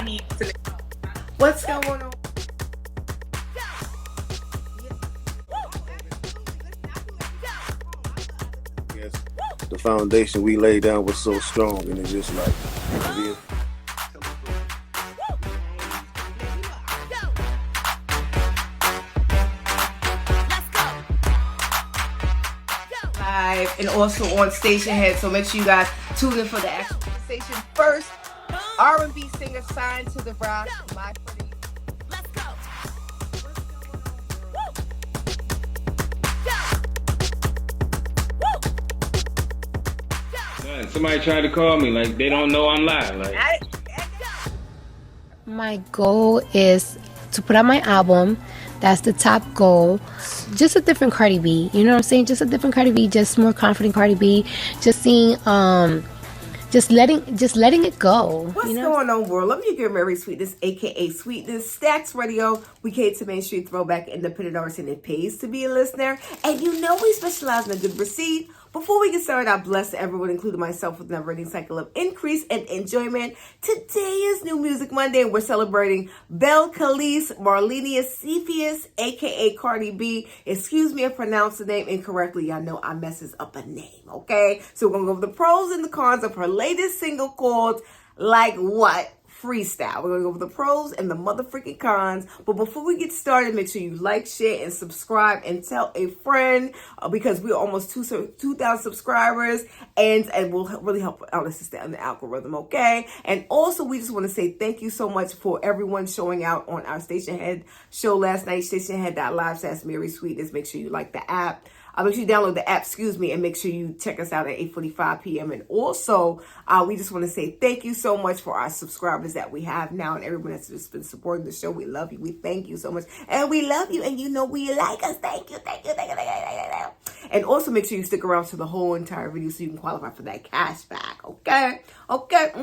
I need to let you know. What's going on? Yes, the foundation we laid down was so strong, and it's just like, Live and also on Stationhead, so make sure you guys tune in for the actual station first. R&B singer signed to the rock, my pretty. Let's go. Somebody tried to call me, like they don't know I'm live. Like, my goal is to put out my album. That's the top goal. Just a different CardiB. You know what I'm saying? Just a different CardiB. Just more confident CardiB. Just seeing, just letting it go. What's going on, world? Let me give Marysweetness, aka Sweetness, Stacks Radio. We came to Main Street Throwback Independent Artists, and it pays to be a listener. And you know we specialize in a good receipt. Before we get started, I bless everyone, including myself, with a never-ending cycle of increase and enjoyment. Today is New Music Monday, and we're celebrating Belle Calise Marlenia Cepheus, aka CardiB. Excuse me if I pronounce the name incorrectly. Y'all know I messes up a name, okay? So we're going to go over the pros and the cons of her latest single called Like What? Freestyle. We're going to go over the pros and the motherfucking cons. But before we get started, make sure you like, share, and subscribe, and tell a friend, because we're almost 2,000 subscribers, and will really help our sister on the algorithm, okay? And also, we just want to say thank you so much for everyone showing out on our Stationhead show last night, Stationhead.live / Marysweetness. Make sure you like the app. Make sure you download the app, and make sure you check us out at 8:45 p.m. And also, we just want to say thank you so much for our subscribers that we have now, and everyone that's just been supporting the show. We love you. We thank you so much. And we love you, and you know we like us. Thank you, thank you, thank you, thank you, thank you. And also make sure you stick around to the whole entire video so you can qualify for that cash back, okay? Okay,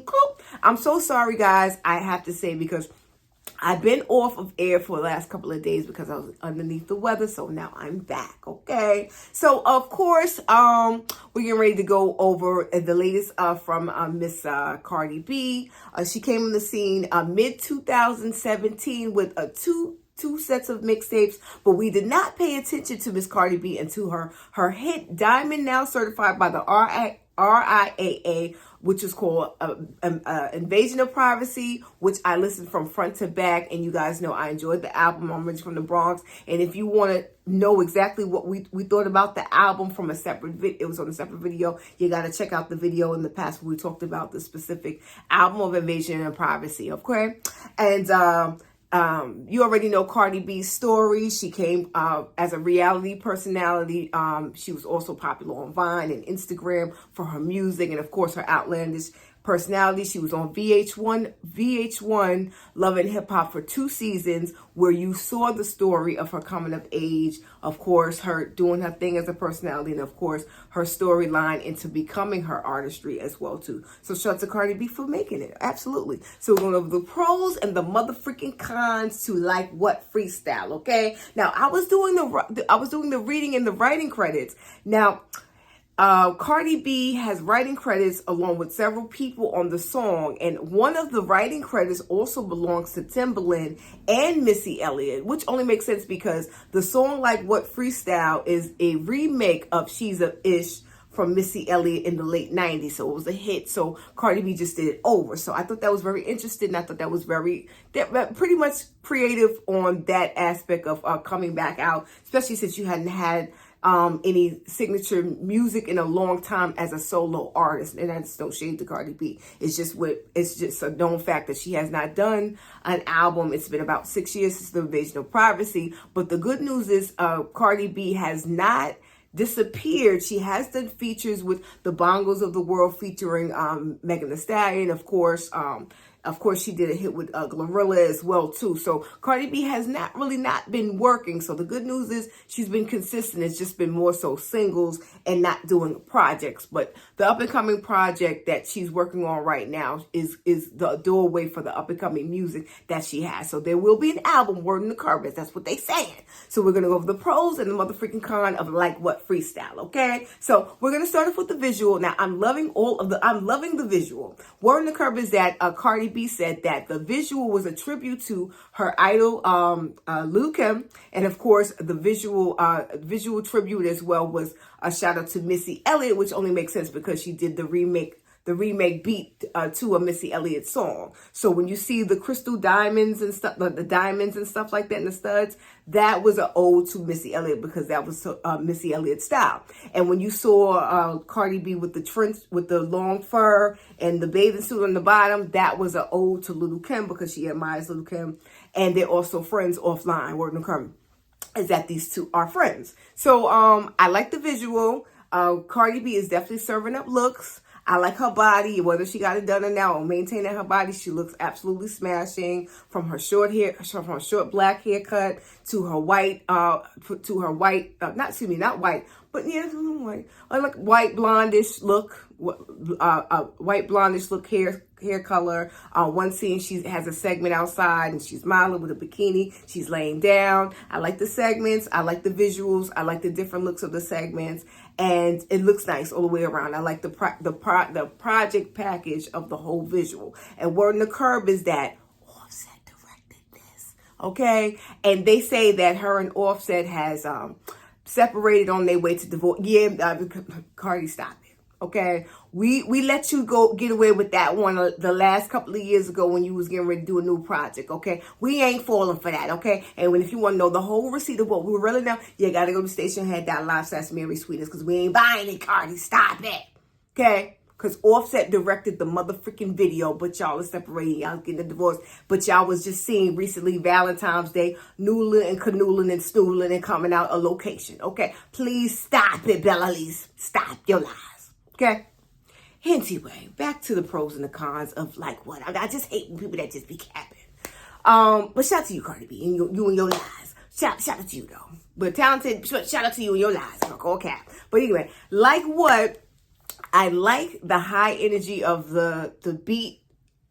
cool. I'm so sorry, guys, I have to say, because I've been off of air for the last couple of days because I was underneath the weather, so now I'm back, okay? So, of course, we're getting ready to go over the latest from Miss CardiB. She came on the scene mid-2017 with two sets of mixtapes, but we did not pay attention to Miss CardiB until her hit Diamond, now certified by the RIAA, which is called Invasion of Privacy, which I listened from front to back, and you guys know I enjoyed the album. I'm originally from the Bronx, and if you want to know exactly what we thought about the album from a separate video, it was on a separate video, you got to check out the video in the past where we talked about the specific album of Invasion of Privacy, okay? And you already know Cardi B's story. She came as a reality personality. She was also popular on Vine and Instagram for her music, and of course her outlandish personality. She was on VH1 Love and Hip Hop for 2 seasons, where you saw the story of her coming of age, of course her doing her thing as a personality, and of course her storyline into becoming her artistry as well too. So shout out to Cardi B for making it. Absolutely. So we're going over the pros and the motherfucking cons to Like What Freestyle, okay? Now I was doing the reading and the writing credits. Now Cardi B has writing credits along with several people on the song, and one of the writing credits also belongs to Timbaland and Missy Elliott, which only makes sense because the song Like What Freestyle is a remake of She's a Ish from Missy Elliott in the late 90s, so it was a hit, so Cardi B just did it over. So I thought that was very interesting. I thought that was pretty much creative on that aspect of coming back out, especially since you hadn't had any signature music in a long time as a solo artist. And that's no shade to Cardi B. It's just a known fact that she has not done an album. It's been about 6 years since the Invasion of Privacy. But the good news is Cardi B has not disappeared. She has done features with the Bongos of the World featuring Megan Thee Stallion, of course. Of course, she did a hit with Glorilla as well, too. So Cardi B has not been working. So the good news is she's been consistent. It's just been more so singles and not doing projects. But the up-and-coming project that she's working on right now is the doorway for the up-and-coming music that she has. So there will be an album, word in the carpet. That's what they saying. So we're going to go over the pros and the motherfucking con of Like What Freestyle, okay? So we're going to start off with the visual. Now, I'm loving the visual. Word in the carpet is that Cardi B B said that the visual was a tribute to her idol, Lil Kim, and of course the visual tribute as well was a shout out to Missy Elliott, which only makes sense because she did the remake beat to a Missy Elliott song. So when you see the crystal diamonds and stuff, the diamonds and stuff like that, and the studs, that was an ode to Missy Elliott because that was Missy Elliott style. And when you saw Cardi B with the trench, with the long fur and the bathing suit on the bottom, that was an ode to Lil Kim because she admires Lil Kim, and they're also friends offline. Word on the curve is that these two are friends. So I like the visual. Cardi B is definitely serving up looks. I like her body, whether she got it done or not, or maintaining her body. She looks absolutely smashing from her short black haircut to her white, not white, but yeah, white, like white blondish look, white blondish look hair color. One scene she has a segment outside and she's modeling with a bikini. She's laying down. I like the segments. I like the visuals. I like the different looks of the segments, and it looks nice all the way around. I like the project package of the whole visual. And word on the curb is that Offset directed this, okay? And they say that her and Offset has separated on their way to divorce. Yeah, Cardi, stop it. Okay, we let you get away with that one the last couple of years ago when you was getting ready to do a new project. Okay, we ain't falling for that. Okay, and if you want to know the whole receipt of what we really know, you gotta go to Stationhead.live/Marysweetness because we ain't buying it, Cardi. Stop it. Okay, because Offset directed the motherfucking video, but y'all are separating. Y'all getting a divorce, but y'all was just seeing recently Valentine's Day noodling and canoodling and stoodling and coming out a location. Okay, please stop it, Bella-Lise. Stop your lies. Okay. Anyway, back to the pros and the cons of like what I just hate when people that just be capping. But shout out to you, Cardi B, and you and your lies. Shout out to you though. But talented. Shout out to you and your lies. All cap. But anyway, like what I like the high energy of the beat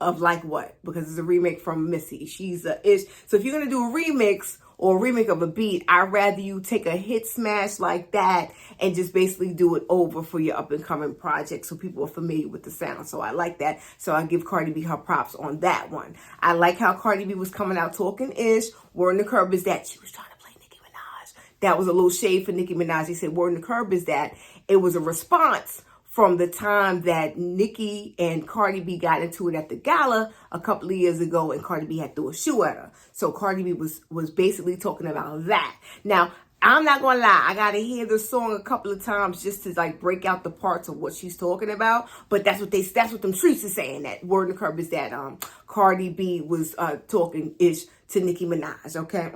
of like what, because it's a remake from Missy. She's a ish. So if you're gonna do a remix or a remake of a beat, I'd rather you take a hit smash like that and just basically do it over for your up and coming project so people are familiar with the sound. So I like that. So I give Cardi B her props on that one. I like how Cardi B was coming out talking ish. Word on the curb is that she was trying to play Nicki Minaj. That was a little shade for Nicki Minaj. He said word on the curb is that it was a response from the time that Nicki and Cardi B got into it at the gala a couple of years ago, and Cardi B had threw a shoe at her. So Cardi B was basically talking about that. Now, I'm not gonna lie, I gotta hear the song a couple of times just to like break out the parts of what she's talking about. But that's what them streets are saying. That word in the curb is that Cardi B was talking ish to Nicki Minaj. Okay,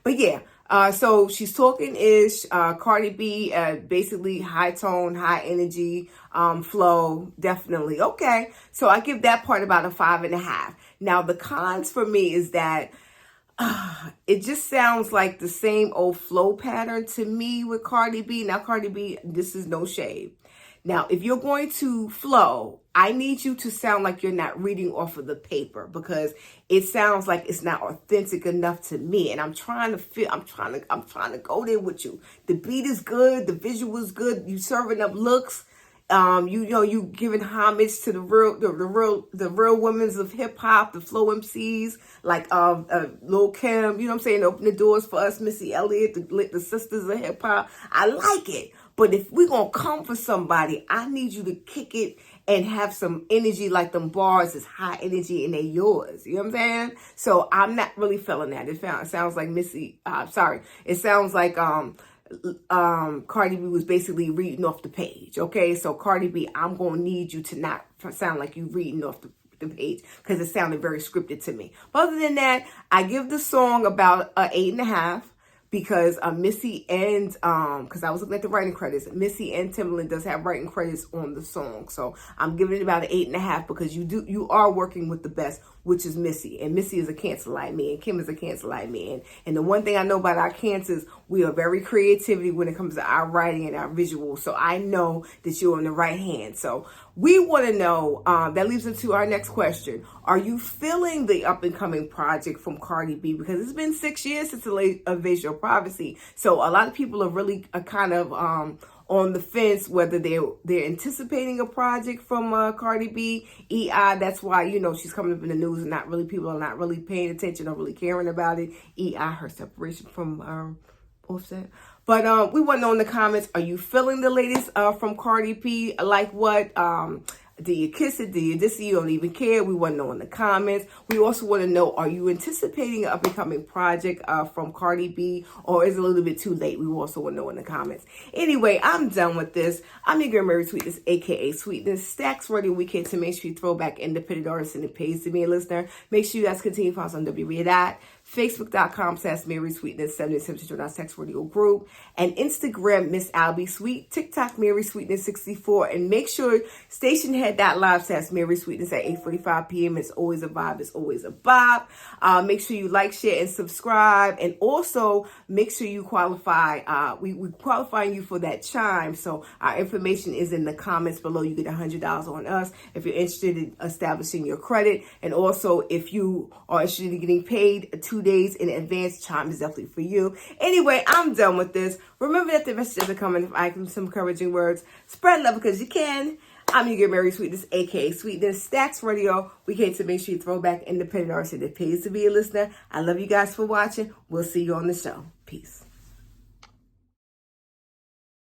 but yeah. So she's talking ish. Cardi B, basically high tone, high energy, flow, definitely. Okay. So I give that part about a 5.5. Now the cons for me is that it just sounds like the same old flow pattern to me with Cardi B. Now Cardi B, this is no shade. Now, if you're going to flow, I need you to sound like you're not reading off of the paper because it sounds like it's not authentic enough to me. And I'm trying to go there with you. The beat is good. The visual is good. You serving up looks. You giving homage to the real women of hip hop, the flow MCs like Lil Kim. You know what I'm saying? Open the doors for us, Missy Elliott, the sisters of hip hop. I like it. But if we're going to come for somebody, I need you to kick it and have some energy like them bars is high energy and they're yours. You know what I'm saying? So I'm not really feeling that. It sounds like it sounds like Cardi B was basically reading off the page. Okay, so Cardi B, I'm going to need you to not sound like you reading off the page because it sounded very scripted to me. But other than that, I give the song about 8.5. Because Missy and, because I was looking at the writing credits, Missy and Timbaland does have writing credits on the song. So I'm giving it about an 8.5 because you are working with the best, which is Missy. And Missy is a Cancer like me, and Kim is a Cancer like me. And the one thing I know about our Cancers, we are very creativity when it comes to our writing and our visuals. So I know that you're on the right hand. So we want to know, that leads into our next question. Are you feeling the up and coming project from Cardi B? Because it's been 6 years since the Invasion of Privacy. So a lot of people are really kind of on the fence whether they're anticipating a project from Cardi B, EI. That's why, you know, she's coming up in the news and people are not really paying attention or really caring about it. EI, her separation from Offset. But we want to know in the comments, are you feeling the latest from Cardi B? Like what? Do you kiss it? Do you diss it? You don't even care? We want to know in the comments. We also want to know, are you anticipating an up-and-coming project from Cardi B, or is it a little bit too late? We also want to know in the comments. Anyway, I'm done with this. I'm your girl, Marysweetness, a.k.a. Sweetness. Stacks Radio Weekend to make sure you throw back independent artists and it pays to be a listener. Make sure you guys continue to follow us on WB. Facebook.com/Marysweetness, 77 Text Radio Group, and Instagram, Miss Albie Sweet, TikTok, Marysweetness64, and make sure Stationhead.live /Marysweetness at 8:45 p.m. It's always a vibe. It's always a bop. Make sure you like, share, and subscribe, and also make sure you qualify. We're qualifying you for that chime, so our information is in the comments below. You get $100 on us if you're interested in establishing your credit, and also if you are interested in getting paid 2 days in advance, chime is definitely for you. Anyway, I'm done with this. Remember that the messages are coming. If I give some encouraging words, spread love because you can. I'm your girl, Marysweetness, a.k.a. Sweetness. Stacks Radio. We came to make sure you throw back independent artists and it pays to be a listener. I love you guys for watching. We'll see you on the show. Peace.